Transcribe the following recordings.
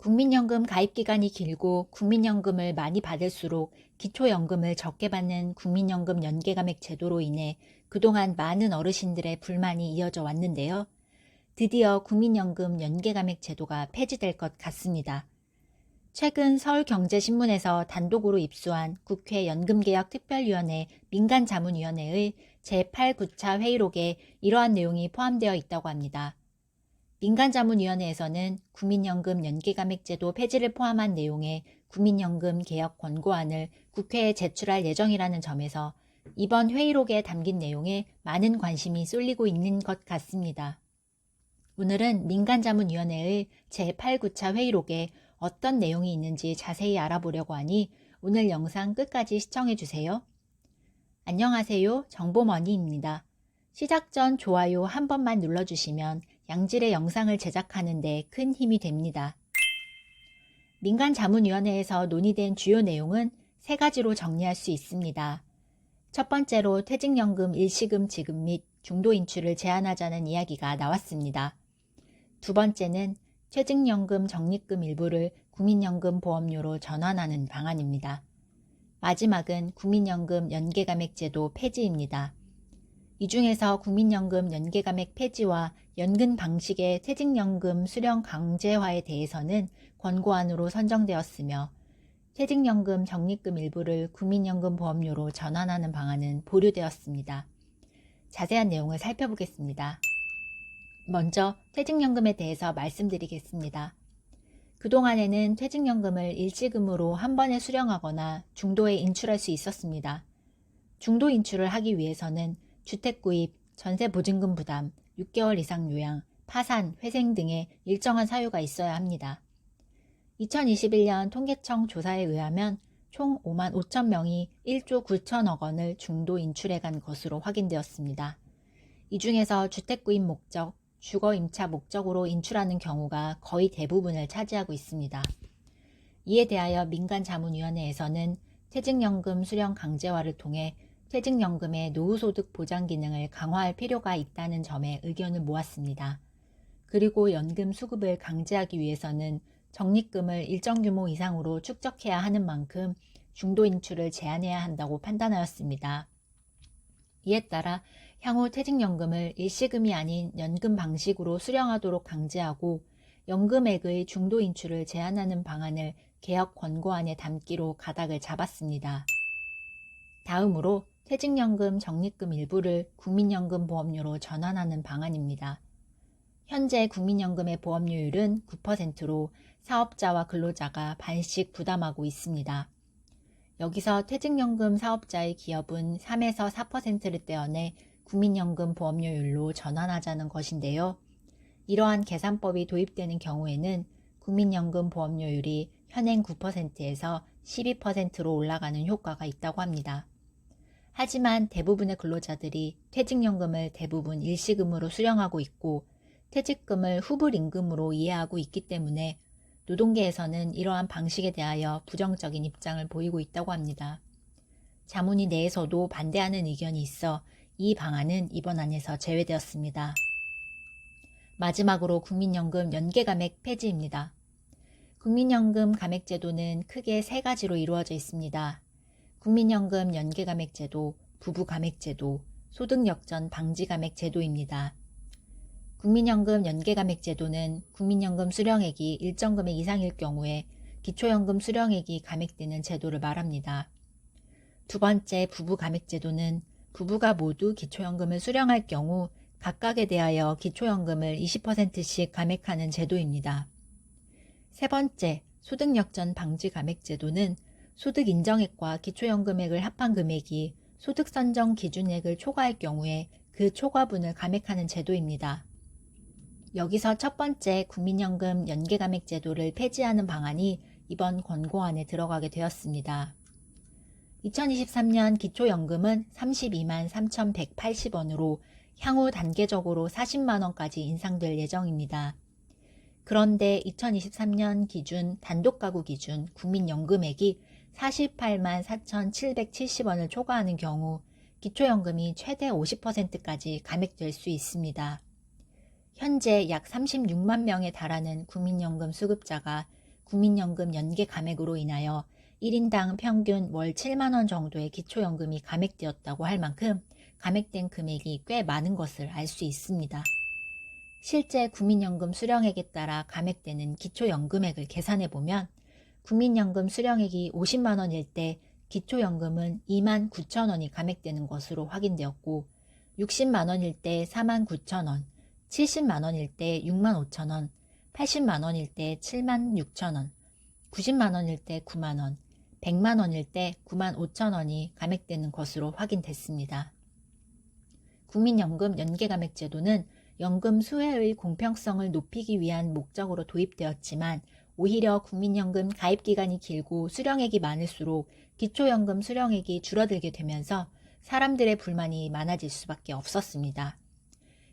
국민연금 가입기간이 길고 국민연금을 많이 받을수록 기초연금을 적게 받는 국민연금 연계감액 제도로 인해 그동안 많은 어르신들의 불만이 이어져 왔는데요. 드디어 국민연금 연계감액 제도가 폐지될 것 같습니다. 최근 서울경제신문에서 단독으로 입수한 국회 연금개혁특별위원회 민간자문위원회의 제8, 9차 회의록에 이러한 내용이 포함되어 있다고 합니다. 민간자문위원회에서는 국민연금 연계감액제도 폐지를 포함한 내용의 국민연금 개혁 권고안을 국회에 제출할 예정이라는 점에서 이번 회의록에 담긴 내용에 많은 관심이 쏠리고 있는 것 같습니다. 오늘은 민간자문위원회의 제8, 9차 회의록에 어떤 내용이 있는지 자세히 알아보려고 하니 오늘 영상 끝까지 시청해주세요. 안녕하세요. 정보머니입니다. 시작 전 좋아요 한 번만 눌러주시면 양질의 영상을 제작하는 데 큰 힘이 됩니다. 민간자문위원회에서 논의된 주요 내용은 3가지로 정리할 수 있습니다. 첫 번째로 퇴직연금 일시금 지급 및 중도 인출을 제한하자는 이야기가 나왔습니다. 두 번째는 퇴직연금 적립금 일부를 국민연금 보험료로 전환하는 방안입니다. 마지막은 국민연금 연계감액제도 폐지입니다. 이 중에서 국민연금 연계감액 폐지와 연금 방식의 퇴직연금 수령 강제화에 대해서는 권고안으로 선정되었으며 퇴직연금 적립금 일부를 국민연금 보험료로 전환하는 방안은 보류되었습니다. 자세한 내용을 살펴보겠습니다. 먼저 퇴직연금에 대해서 말씀드리겠습니다. 그동안에는 퇴직연금을 일시금으로 한 번에 수령하거나 중도에 인출할 수 있었습니다. 중도 인출을 하기 위해서는 주택구입, 전세보증금 부담, 6개월 이상 요양, 파산, 회생 등의 일정한 사유가 있어야 합니다. 2021년 통계청 조사에 의하면 총 5만 5천 명이 1조 9천억 원을 중도 인출해 간 것으로 확인되었습니다. 이 중에서 주택구입 목적, 주거임차 목적으로 인출하는 경우가 거의 대부분을 차지하고 있습니다. 이에 대하여 민간자문위원회에서는 퇴직연금 수령 강제화를 통해 퇴직연금의 노후소득 보장 기능을 강화할 필요가 있다는 점에 의견을 모았습니다. 그리고 연금 수급을 강제하기 위해서는 적립금을 일정 규모 이상으로 축적해야 하는 만큼 중도 인출을 제한해야 한다고 판단하였습니다. 이에 따라 향후 퇴직연금을 일시금이 아닌 연금 방식으로 수령하도록 강제하고 연금액의 중도 인출을 제한하는 방안을 개혁 권고안에 담기로 가닥을 잡았습니다. 다음으로 퇴직연금 적립금 일부를 국민연금 보험료로 전환하는 방안입니다. 현재 국민연금의 보험료율은 9%로 사업자와 근로자가 반씩 부담하고 있습니다. 여기서 퇴직연금 사업자의 기업은 3에서 4%를 떼어내 국민연금 보험료율로 전환하자는 것인데요. 이러한 계산법이 도입되는 경우에는 국민연금 보험료율이 현행 9%에서 12%로 올라가는 효과가 있다고 합니다. 하지만 대부분의 근로자들이 퇴직연금을 대부분 일시금으로 수령하고 있고 퇴직금을 후불임금으로 이해하고 있기 때문에 노동계에서는 이러한 방식에 대하여 부정적인 입장을 보이고 있다고 합니다. 자문위 내에서도 반대하는 의견이 있어 이 방안은 이번 안에서 제외되었습니다. 마지막으로 국민연금 연계감액 폐지입니다. 국민연금 감액제도는 크게 3가지로 이루어져 있습니다. 국민연금 연계감액제도, 부부감액제도, 소득역전 방지감액제도입니다. 국민연금 연계감액제도는 국민연금 수령액이 일정 금액 이상일 경우에 기초연금 수령액이 감액되는 제도를 말합니다. 두 번째 부부감액제도는 부부가 모두 기초연금을 수령할 경우 각각에 대하여 기초연금을 20%씩 감액하는 제도입니다. 세 번째 소득역전 방지감액제도는 소득 인정액과 기초연금액을 합한 금액이 소득 선정 기준액을 초과할 경우에 그 초과분을 감액하는 제도입니다. 여기서 첫 번째 국민연금 연계감액 제도를 폐지하는 방안이 이번 권고안에 들어가게 되었습니다. 2023년 기초연금은 32만 3,180원으로 향후 단계적으로 40만원까지 인상될 예정입니다. 그런데 2023년 기준 단독가구 기준 국민연금액이 48만 4,770원을 초과하는 경우 기초연금이 최대 50%까지 감액될 수 있습니다. 현재 약 36만 명에 달하는 국민연금 수급자가 국민연금 연계 감액으로 인하여 1인당 평균 월 7만원 정도의 기초연금이 감액되었다고 할 만큼 감액된 금액이 꽤 많은 것을 알 수 있습니다. 실제 국민연금 수령액에 따라 감액되는 기초연금액을 계산해보면 국민연금 수령액이 50만원일 때 기초연금은 29,000원이 감액되는 것으로 확인되었고 60만원일 때 49,000원, 70만원일 때 65,000원, 80만원일 때 76,000원, 90만원일 때 9만원, 100만원일 때 95,000원이 감액되는 것으로 확인됐습니다. 국민연금 연계감액제도는 연금 수혜의 공평성을 높이기 위한 목적으로 도입되었지만 오히려 국민연금 가입기간이 길고 수령액이 많을수록 기초연금 수령액이 줄어들게 되면서 사람들의 불만이 많아질 수밖에 없었습니다.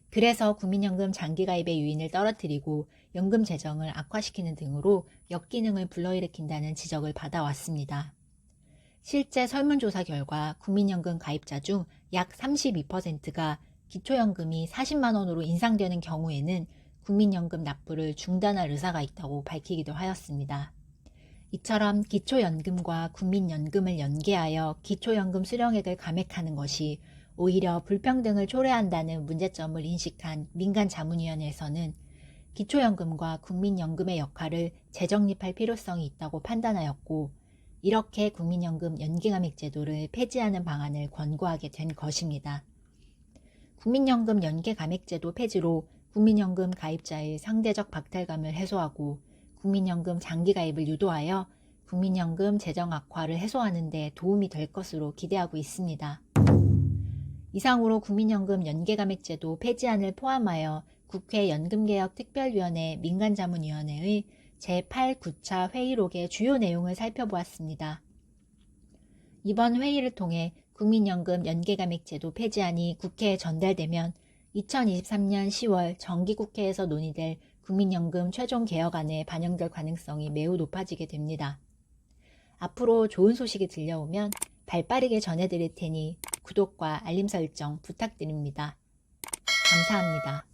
그래서 국민연금 장기가입의 유인을 떨어뜨리고 연금 재정을 악화시키는 등으로 역기능을 불러일으킨다는 지적을 받아왔습니다. 실제 설문조사 결과 국민연금 가입자 중 약 32%가 기초연금이 40만원으로 인상되는 경우에는 국민연금 납부를 중단할 의사가 있다고 밝히기도 하였습니다. 이처럼 기초연금과 국민연금을 연계하여 기초연금 수령액을 감액하는 것이 오히려 불평등을 초래한다는 문제점을 인식한 민간자문위원회에서는 기초연금과 국민연금의 역할을 재정립할 필요성이 있다고 판단하였고 이렇게 국민연금 연계감액제도를 폐지하는 방안을 권고하게 된 것입니다. 국민연금 연계감액제도 폐지로 국민연금 가입자의 상대적 박탈감을 해소하고 국민연금 장기가입을 유도하여 국민연금 재정 악화를 해소하는 데 도움이 될 것으로 기대하고 있습니다. 이상으로 국민연금 연계감액제도 폐지안을 포함하여 국회 연금개혁특별위원회 민간자문위원회의 제8, 9차 회의록의 주요 내용을 살펴보았습니다. 이번 회의를 통해 국민연금 연계감액제도 폐지안이 국회에 전달되면 2023년 10월 정기국회에서 논의될 국민연금 최종 개혁안에 반영될 가능성이 매우 높아지게 됩니다. 앞으로 좋은 소식이 들려오면 발빠르게 전해드릴 테니 구독과 알림 설정 부탁드립니다. 감사합니다.